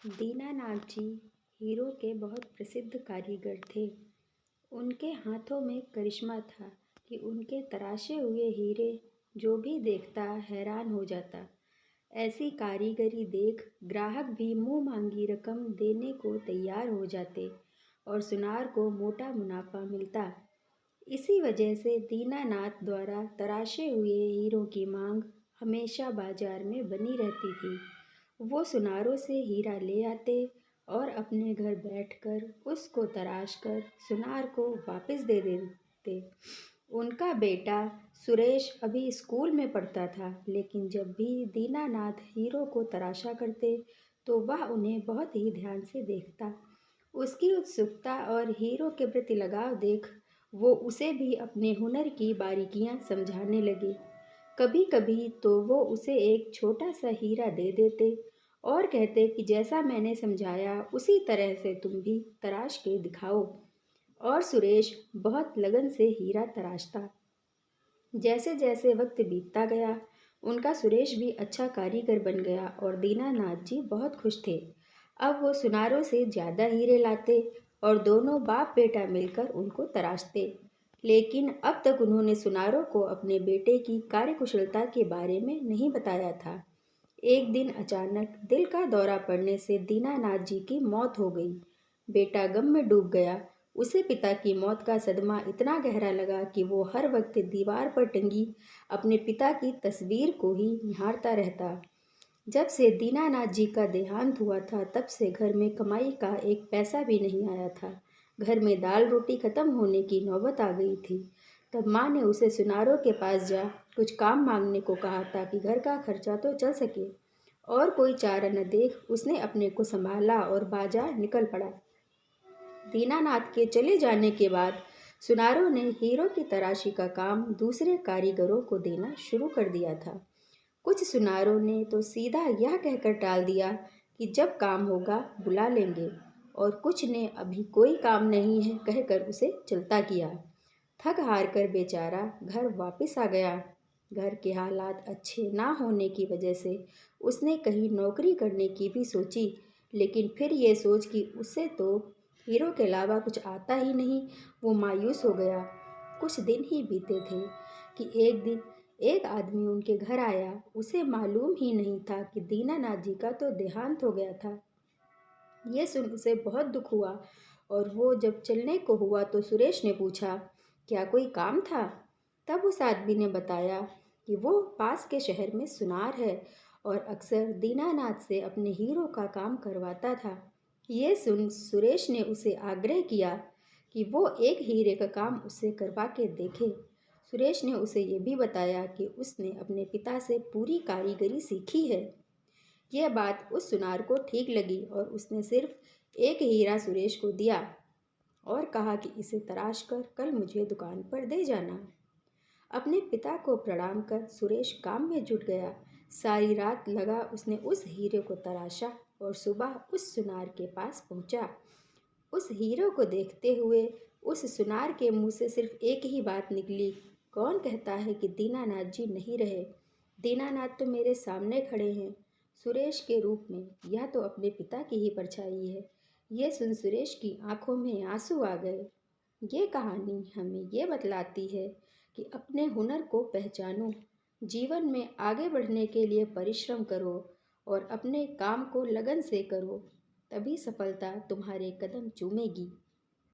दीनानाथ जी hero के बहुत प्रसिद्ध कारीगर थे। उनके हाथों में करिश्मा था कि उनके तराशे हुए हीरे जो भी देखता हैरान हो जाता। ऐसी कारीगरी देख ग्राहक भी मुंह मांगी रकम देने को तैयार हो जाते और सुनार को मोटा मुनाफा मिलता। इसी वजह से दीनानाथ द्वारा तराशे हुए हीरों की मांग हमेशा बाजार में बनी रहती थी। वो सुनारों से हीरा ले आते और अपने घर बैठकर उसको तराश कर सुनार को वापस दे देते। उनका बेटा सुरेश अभी स्कूल में पढ़ता था, लेकिन जब भी दीनानाथ हीरो को तराशा करते तो वह उन्हें बहुत ही ध्यान से देखता। उसकी उत्सुकता और हीरो के प्रति लगाव देख वो उसे भी अपने हुनर की बारीकियां समझाने लगे। कभी कभी तो वो उसे एक छोटा सा हीरा दे देते और कहते कि जैसा मैंने समझाया उसी तरह से तुम भी तराश के दिखाओ। और सुरेश बहुत लगन से हीरा तराशता। जैसे जैसे वक्त बीतता गया, उनका सुरेश भी अच्छा कारीगर बन गया और दीनानाथ जी बहुत खुश थे। अब वो सुनारों से ज़्यादा हीरे लाते और दोनों बाप बेटा मिलकर उनको तराशते। लेकिन अब तक उन्होंने सुनारों को अपने बेटे की कार्यकुशलता के बारे में नहीं बताया था। एक दिन अचानक दिल का दौरा पड़ने से दीनानाथ जी की मौत हो गई। बेटा गम में डूब गया। उसे पिता की मौत का सदमा इतना गहरा लगा कि वो हर वक्त दीवार पर टंगी अपने पिता की तस्वीर को ही निहारता रहता। जब से दीनानाथ जी का देहांत हुआ था, तब से घर में कमाई का एक पैसा भी नहीं आया था। घर में दाल रोटी खत्म होने की नौबत आ गई थी। तब माँ ने उसे सुनारों के पास जा कुछ काम मांगने को कहा ताकि घर का खर्चा तो चल सके। और कोई चारा न देख उसने अपने को संभाला और बाजार निकल पड़ा। दीनानाथ के चले जाने के बाद सुनारों ने हीरो की तराशी का काम दूसरे कारीगरों को देना शुरू कर दिया था। कुछ सुनारों ने तो सीधा यह कहकर टाल दिया कि जब काम होगा बुला लेंगे, और कुछ ने अभी कोई काम नहीं है कहकर उसे चलता किया। थक हार कर बेचारा घर वापस आ गया। घर के हालात अच्छे ना होने की वजह से उसने कहीं नौकरी करने की भी सोची, लेकिन फिर ये सोच कि उससे तो हीरो के अलावा कुछ आता ही नहीं, वो मायूस हो गया। कुछ दिन ही बीते थे कि एक दिन एक आदमी उनके घर आया। उसे मालूम ही नहीं था कि दीनानाथ जी का तो देहांत हो गया था। ये सुन उसे बहुत दुख हुआ और वो जब चलने को हुआ तो सुरेश ने पूछा, क्या कोई काम था? तब उस आदमी ने बताया कि वो पास के शहर में सुनार है और अक्सर दीनानाथ से अपने हीरो का काम करवाता था। ये सुन सुरेश ने उसे आग्रह किया कि वो एक हीरे का काम उससे करवा के देखे। सुरेश ने उसे ये भी बताया कि उसने अपने पिता से पूरी कारीगरी सीखी है। यह बात उस सुनार को ठीक लगी और उसने सिर्फ एक हीरा सुरेश को दिया और कहा कि इसे तराश कर कल मुझे दुकान पर दे जाना। अपने पिता को प्रणाम कर सुरेश काम में जुट गया। सारी रात लगा उसने उस हीरे को तराशा और सुबह उस सुनार के पास पहुंचा। उस हीरो को देखते हुए उस सुनार के मुंह से सिर्फ एक ही बात निकली, कौन कहता है कि दीनानाथ जी नहीं रहे? दीनानाथ तो मेरे सामने खड़े हैं, सुरेश के रूप में। यह तो अपने पिता की ही परछाई है। ये सुन सुरेश की आंखों में आंसू आ गए। ये कहानी हमें ये बतलाती है कि अपने हुनर को पहचानो, जीवन में आगे बढ़ने के लिए परिश्रम करो और अपने काम को लगन से करो, तभी सफलता तुम्हारे कदम चूमेगी।